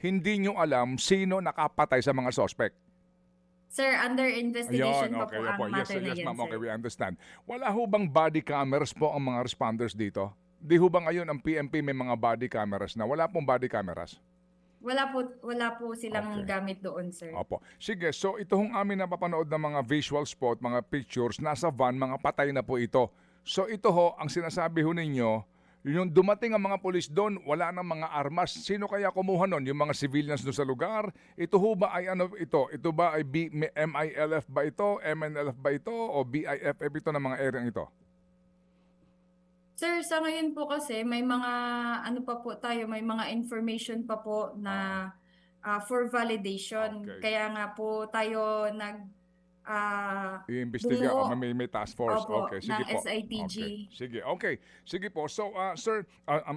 hindi nyo alam sino nakapatay sa mga suspect. Sir, under investigation Ayun, pa po ang Yes, matter na yes, yan, ma'am. sir. Okay, we understand. Wala ho bang body cameras po ang mga responders dito? Di ho ba ngayon ang PNP may mga body cameras na? Wala pong body cameras. Wala po silang Okay. gamit doon, sir. Opo. Sige, so ito hong amin napapanood ng mga visual spot, mga pictures, nasa van, mga patay na po ito. So ito ho, ang sinasabi ho ninyo, yung dumating ang mga pulis doon, wala nang mga armas. Sino kaya kumuha nun? Yung mga civilians doon sa lugar? Ito ho ba ay ano ito? Ito ba ay MILF ba ito? MNLF ba ito? O BIFF ito ng mga area ito? Sir, sa ngayon po kasi may mga ano pa po tayo, may mga information pa po na for validation. Okay. Kaya nga po tayo I-imbestiga bumuo, may task force. opo, Okay, sige ng po. SITG. Okay. Sige, okay. Sige po. So, sir,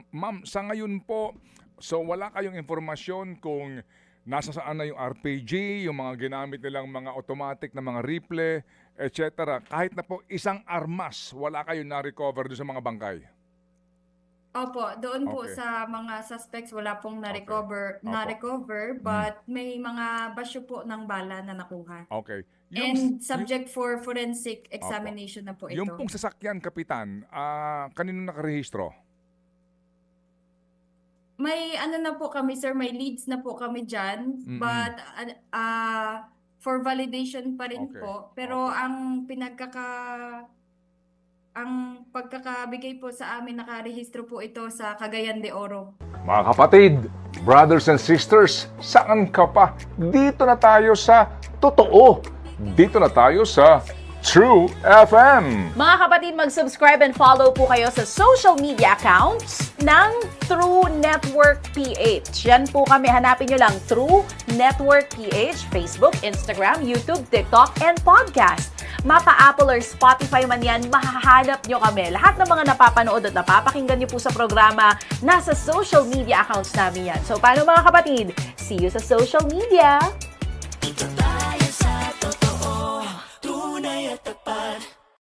ma'am, sa ngayon po, so wala kayong informasyon kung nasa saan na yung RPG, yung mga ginamit nilang mga automatic na mga rifle, etc. Kahit na po isang armas, wala kayong na-recover doon sa mga bangkay. Opo, doon po Okay. sa mga suspects wala pong Opo. na-recover, but may mga basyo po ng bala na nakuha. Okay. And subject for forensic examination na po ito. Yung pong sasakyan, Kapitan, kanino nakarehistro? May ano na po kami, sir, may leads na po kami dyan, but for validation pa rin Okay. po. Pero ang pagkakabigay po sa amin, nakarehistro po ito sa Cagayan de Oro. Mga kapatid, brothers and sisters, saan ka pa? Dito na tayo sa totoo. Dito na tayo sa True FM. Mga kapatid, mag-subscribe and follow po kayo sa social media accounts ng True Network PH. Yan po kami, hanapin nyo lang True Network PH, Facebook, Instagram, YouTube, TikTok, and podcast. Mapa Apple or Spotify man yan, mahahanap nyo kami. Lahat ng mga napapanood at napapakinggan nyo po sa programa, nasa social media accounts namin yan. So, paano mga kapatid? See you sa social media!